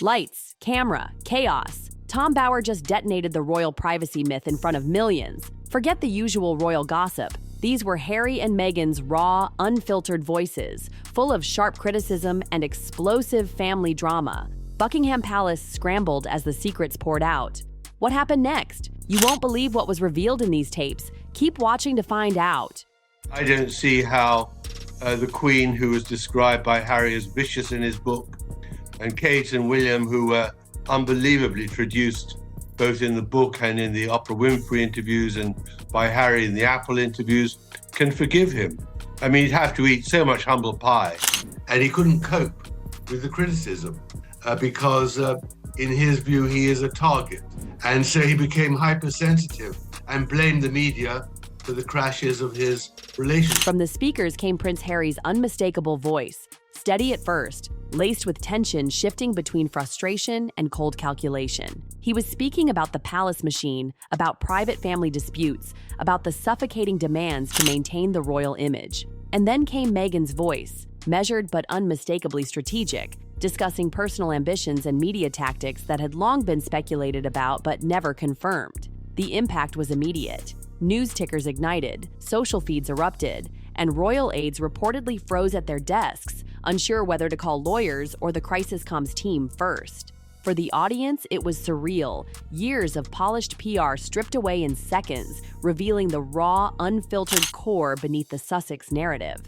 Lights, camera, chaos. Tom Bower just detonated the royal privacy myth in front of millions. Forget the usual royal gossip. These were Harry and Meghan's raw, unfiltered voices, full of sharp criticism and explosive family drama. Buckingham Palace scrambled as the secrets poured out. What happened next? You won't believe what was revealed in these tapes. Keep watching to find out. I don't see how the Queen, who was described by Harry as vicious in his book, and Kate and William, who were unbelievably traduced both in the book and in the Oprah Winfrey interviews and by Harry in the Apple interviews, can forgive him. I mean, he'd have to eat so much humble pie, and he couldn't cope with the criticism because in his view, he is a target. And so he became hypersensitive and blamed the media for the crashes of his relationship. From the speakers came Prince Harry's unmistakable voice, steady at first, laced with tension shifting between frustration and cold calculation. He was speaking about the palace machine, about private family disputes, about the suffocating demands to maintain the royal image. And then came Meghan's voice, measured but unmistakably strategic, discussing personal ambitions and media tactics that had long been speculated about but never confirmed. The impact was immediate. News tickers ignited, social feeds erupted, and royal aides reportedly froze at their desks, unsure whether to call lawyers or the crisis comms team first. For the audience, it was surreal. Years of polished PR stripped away in seconds, revealing the raw, unfiltered core beneath the Sussex narrative.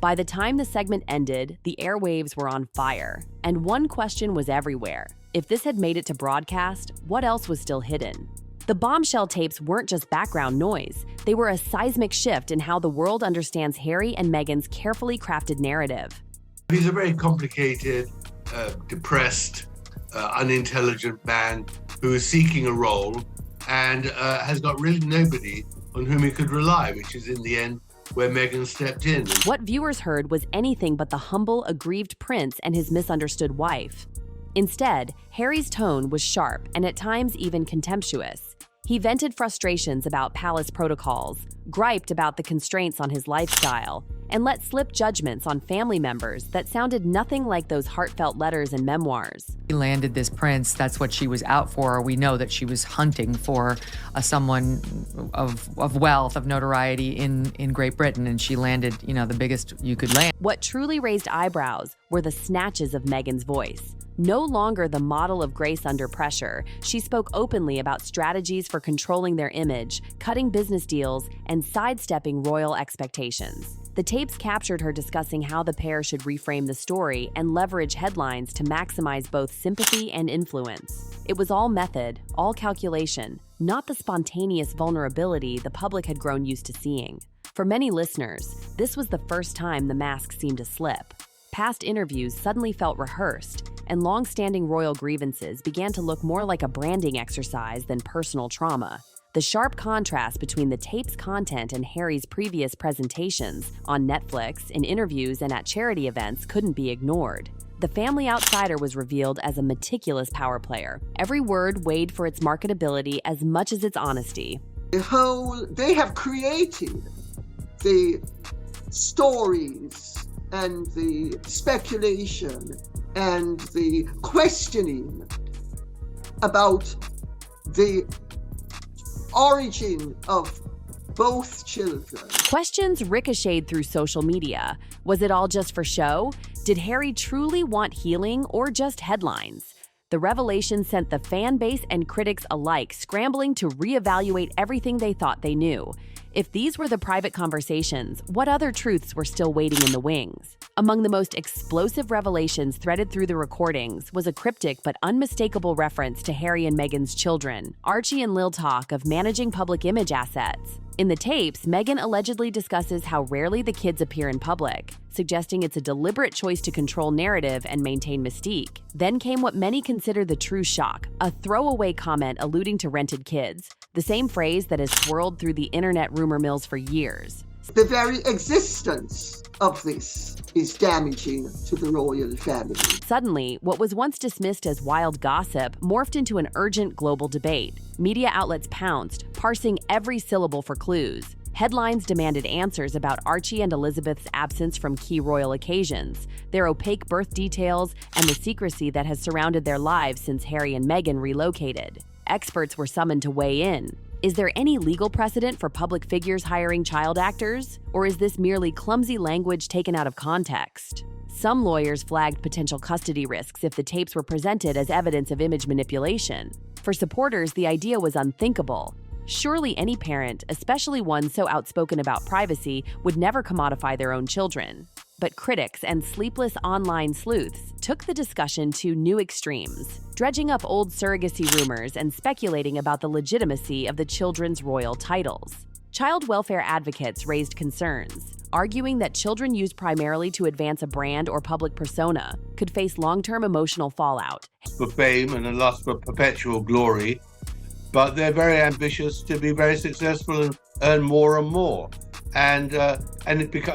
By the time the segment ended, the airwaves were on fire, and one question was everywhere. If this had made it to broadcast, what else was still hidden? The bombshell tapes weren't just background noise. They were a seismic shift in how the world understands Harry and Meghan's carefully crafted narrative. He's a very complicated, depressed, unintelligent man who is seeking a role and has got really nobody on whom he could rely, which is in the end where Meghan stepped in. What viewers heard was anything but the humble, aggrieved prince and his misunderstood wife. Instead, Harry's tone was sharp and at times even contemptuous. He vented frustrations about palace protocols, griped about the constraints on his lifestyle, and let slip judgments on family members that sounded nothing like those heartfelt letters and memoirs. He landed this prince. That's what she was out for. We know that she was hunting for someone of wealth, of notoriety in Great Britain, and she landed, the biggest you could land. What truly raised eyebrows were the snatches of Meghan's voice. No longer the model of grace under pressure, she spoke openly about strategies for controlling their image, cutting business deals, and sidestepping royal expectations. The tapes captured her discussing how the pair should reframe the story and leverage headlines to maximize both sympathy and influence. It was all method, all calculation, not the spontaneous vulnerability the public had grown used to seeing. For many listeners, this was the first time the mask seemed to slip. Past interviews suddenly felt rehearsed, and long-standing royal grievances began to look more like a branding exercise than personal trauma. The sharp contrast between the tape's content and Harry's previous presentations on Netflix, in interviews, and at charity events couldn't be ignored. The family outsider was revealed as a meticulous power player. Every word weighed for its marketability as much as its honesty. They have created the stories and the speculation and the questioning about the origin of both children. Questions ricocheted through social media. Was it all just for show? Did Harry truly want healing or just headlines? The revelation sent the fan base and critics alike scrambling to reevaluate everything they thought they knew. If these were the private conversations, what other truths were still waiting in the wings? Among the most explosive revelations threaded through the recordings was a cryptic but unmistakable reference to Harry and Meghan's children. Archie and Lil talk of managing public image assets. In the tapes, Meghan allegedly discusses how rarely the kids appear in public, suggesting it's a deliberate choice to control narrative and maintain mystique. Then came what many consider the true shock, a throwaway comment alluding to rented kids, the same phrase that has swirled through the internet rumor mills for years. The very existence of this is damaging to the royal family. Suddenly, what was once dismissed as wild gossip morphed into an urgent global debate. Media outlets pounced, parsing every syllable for clues. Headlines demanded answers about Archie and Elizabeth's absence from key royal occasions, their opaque birth details, and the secrecy that has surrounded their lives since Harry and Meghan relocated. Experts were summoned to weigh in. Is there any legal precedent for public figures hiring child actors? Or is this merely clumsy language taken out of context? Some lawyers flagged potential custody risks if the tapes were presented as evidence of image manipulation. For supporters, the idea was unthinkable. Surely any parent, especially one so outspoken about privacy, would never commodify their own children. But critics and sleepless online sleuths took the discussion to new extremes, dredging up old surrogacy rumors and speculating about the legitimacy of the children's royal titles. Child welfare advocates raised concerns, arguing that children used primarily to advance a brand or public persona could face long-term emotional fallout. For fame and a lust for perpetual glory, but they're very ambitious to be very successful and earn more and more. And the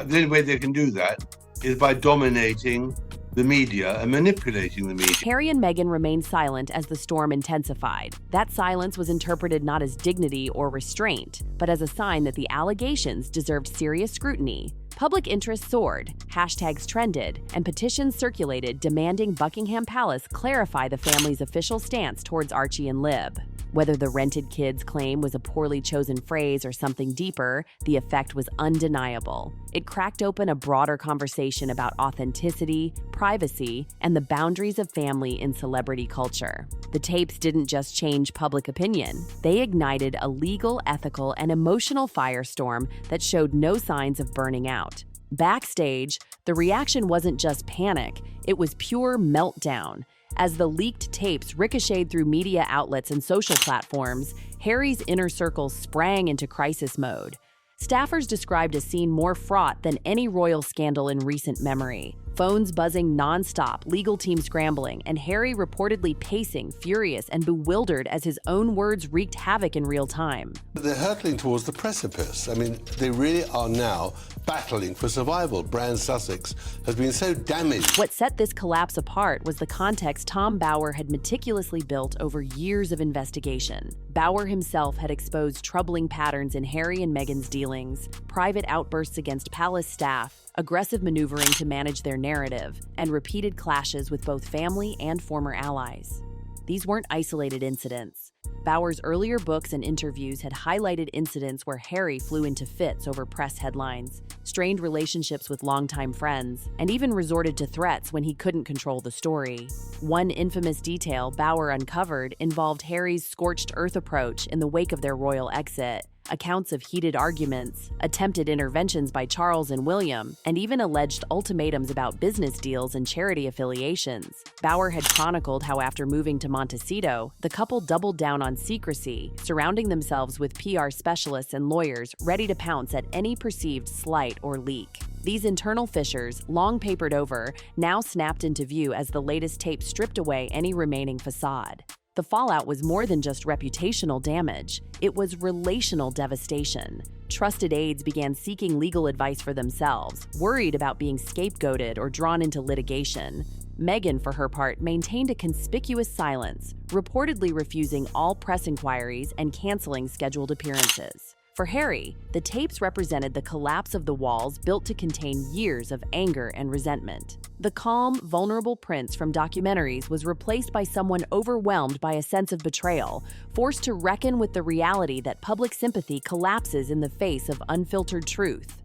only way they can do that is by dominating the media and manipulating the media. Harry and Meghan remained silent as the storm intensified. That silence was interpreted not as dignity or restraint, but as a sign that the allegations deserved serious scrutiny. Public interest soared, hashtags trended, and petitions circulated demanding Buckingham Palace clarify the family's official stance towards Archie and Lib. Whether the rented kids claim was a poorly chosen phrase or something deeper, the effect was undeniable. It cracked open a broader conversation about authenticity, privacy, and the boundaries of family in celebrity culture. The tapes didn't just change public opinion. They ignited a legal, ethical, and emotional firestorm that showed no signs of burning out. Backstage, the reaction wasn't just panic, it was pure meltdown. As the leaked tapes ricocheted through media outlets and social platforms, Harry's inner circle sprang into crisis mode. Staffers described a scene more fraught than any royal scandal in recent memory. Phones buzzing nonstop, legal teams scrambling, and Harry reportedly pacing, furious and bewildered as his own words wreaked havoc in real time. They're hurtling towards the precipice. I mean, they really are now battling for survival. Brand Sussex has been so damaged. What set this collapse apart was the context Tom Bower had meticulously built over years of investigation. Bower himself had exposed troubling patterns in Harry and Meghan's dealings, private outbursts against palace staff, aggressive maneuvering to manage their narrative, and repeated clashes with both family and former allies. These weren't isolated incidents. Bower's earlier books and interviews had highlighted incidents where Harry flew into fits over press headlines, strained relationships with longtime friends, and even resorted to threats when he couldn't control the story. One infamous detail Bower uncovered involved Harry's scorched earth approach in the wake of their royal exit. Accounts of heated arguments, attempted interventions by Charles and William, and even alleged ultimatums about business deals and charity affiliations. Bower had chronicled how after moving to Montecito, the couple doubled down on secrecy, surrounding themselves with PR specialists and lawyers ready to pounce at any perceived slight or leak. These internal fissures, long papered over, now snapped into view as the latest tape stripped away any remaining facade. The fallout was more than just reputational damage. It was relational devastation. Trusted aides began seeking legal advice for themselves, worried about being scapegoated or drawn into litigation. Meghan, for her part, maintained a conspicuous silence, reportedly refusing all press inquiries and canceling scheduled appearances. For Harry, the tapes represented the collapse of the walls built to contain years of anger and resentment. The calm, vulnerable prince from documentaries was replaced by someone overwhelmed by a sense of betrayal, forced to reckon with the reality that public sympathy collapses in the face of unfiltered truth.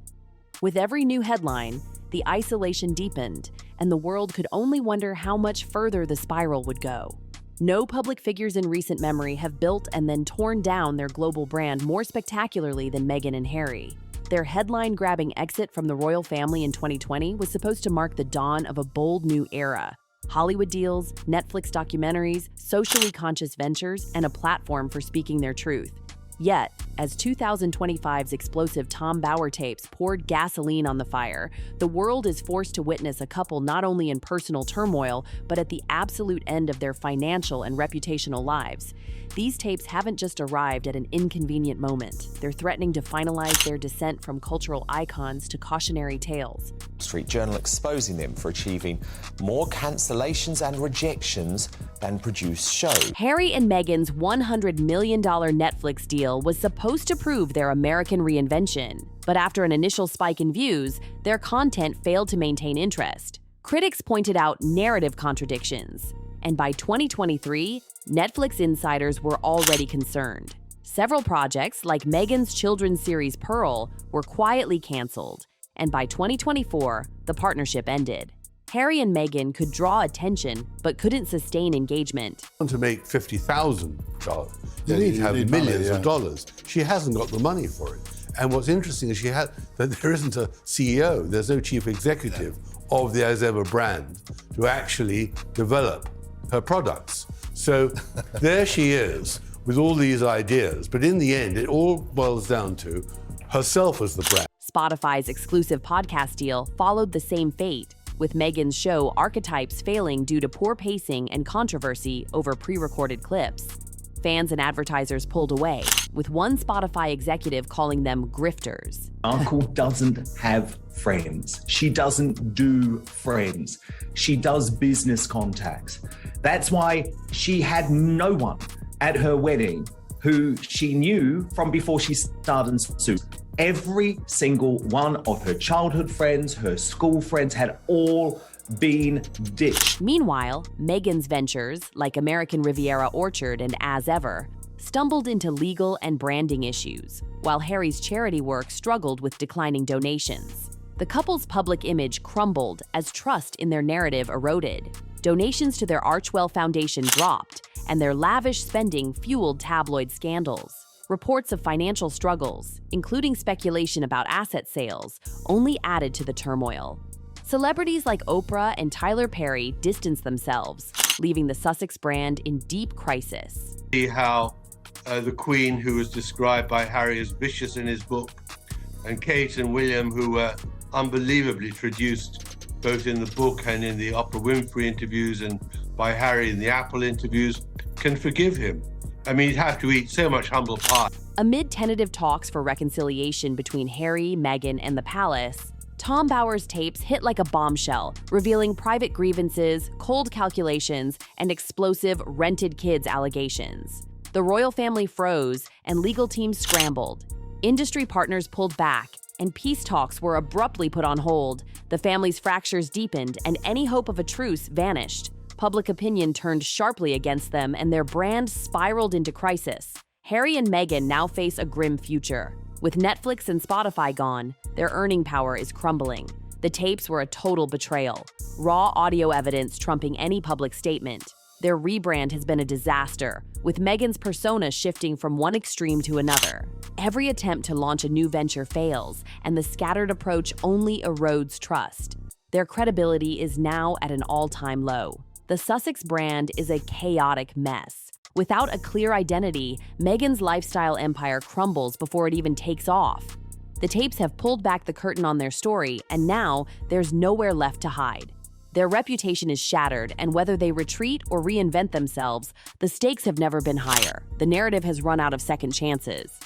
With every new headline, the isolation deepened, and the world could only wonder how much further the spiral would go. No public figures in recent memory have built and then torn down their global brand more spectacularly than Meghan and Harry. Their headline-grabbing exit from the royal family in 2020 was supposed to mark the dawn of a bold new era. Hollywood deals, Netflix documentaries, socially conscious ventures, and a platform for speaking their truth. Yet, as 2025's explosive Tom Bower tapes poured gasoline on the fire, the world is forced to witness a couple not only in personal turmoil, but at the absolute end of their financial and reputational lives. These tapes haven't just arrived at an inconvenient moment. They're threatening to finalize their descent from cultural icons to cautionary tales. Street Journal exposing them for achieving more cancellations and rejections than produced shows. Harry and Meghan's $100 million Netflix deal deal was supposed to prove their American reinvention, but after an initial spike in views, their content failed to maintain interest. Critics pointed out narrative contradictions, and by 2023, Netflix insiders were already concerned. Several projects, like Meghan's children's series Pearl, were quietly canceled, and by 2024, the partnership ended. Harry and Meghan could draw attention, but couldn't sustain engagement. To make $50,000, you need to have millions of dollars. She hasn't got the money for it. And what's interesting is that there isn't a CEO, there's no chief executive of the As Ever brand to actually develop her products. So there she is with all these ideas, but in the end, it all boils down to herself as the brand. Spotify's exclusive podcast deal followed the same fate, with Meghan's show Archetypes failing due to poor pacing and controversy over pre-recorded clips. Fans and advertisers pulled away, with one Spotify executive calling them grifters. Markle doesn't have friends. She doesn't do friends. She does business contacts. That's why she had no one at her wedding who she knew from before she started Suits. Every single one of her childhood friends, her school friends had all been ditched. Meanwhile, Meghan's ventures, like American Riviera Orchard and As Ever, stumbled into legal and branding issues, while Harry's charity work struggled with declining donations. The couple's public image crumbled as trust in their narrative eroded. Donations to their Archwell Foundation dropped, and their lavish spending fueled tabloid scandals. Reports of financial struggles, including speculation about asset sales, only added to the turmoil. Celebrities like Oprah and Tyler Perry distanced themselves, leaving the Sussex brand in deep crisis. See how the Queen, who was described by Harry as vicious in his book, and Kate and William, who were unbelievably traduced both in the book and in the Oprah Winfrey interviews and by Harry in the Apple interviews, can forgive him. I mean, he'd have to eat so much humble pie. Amid tentative talks for reconciliation between Harry, Meghan, and the palace, Tom Bower's tapes hit like a bombshell, revealing private grievances, cold calculations, and explosive rented kids allegations. The royal family froze, and legal teams scrambled. Industry partners pulled back, and peace talks were abruptly put on hold. The family's fractures deepened, and any hope of a truce vanished. Public opinion turned sharply against them, and their brand spiraled into crisis. Harry and Meghan now face a grim future. With Netflix and Spotify gone, their earning power is crumbling. The tapes were a total betrayal, raw audio evidence trumping any public statement. Their rebrand has been a disaster, with Meghan's persona shifting from one extreme to another. Every attempt to launch a new venture fails, and the scattered approach only erodes trust. Their credibility is now at an all-time low. The Sussex brand is a chaotic mess. Without a clear identity, Meghan's lifestyle empire crumbles before it even takes off. The tapes have pulled back the curtain on their story, and now there's nowhere left to hide. Their reputation is shattered, and whether they retreat or reinvent themselves, the stakes have never been higher. The narrative has run out of second chances.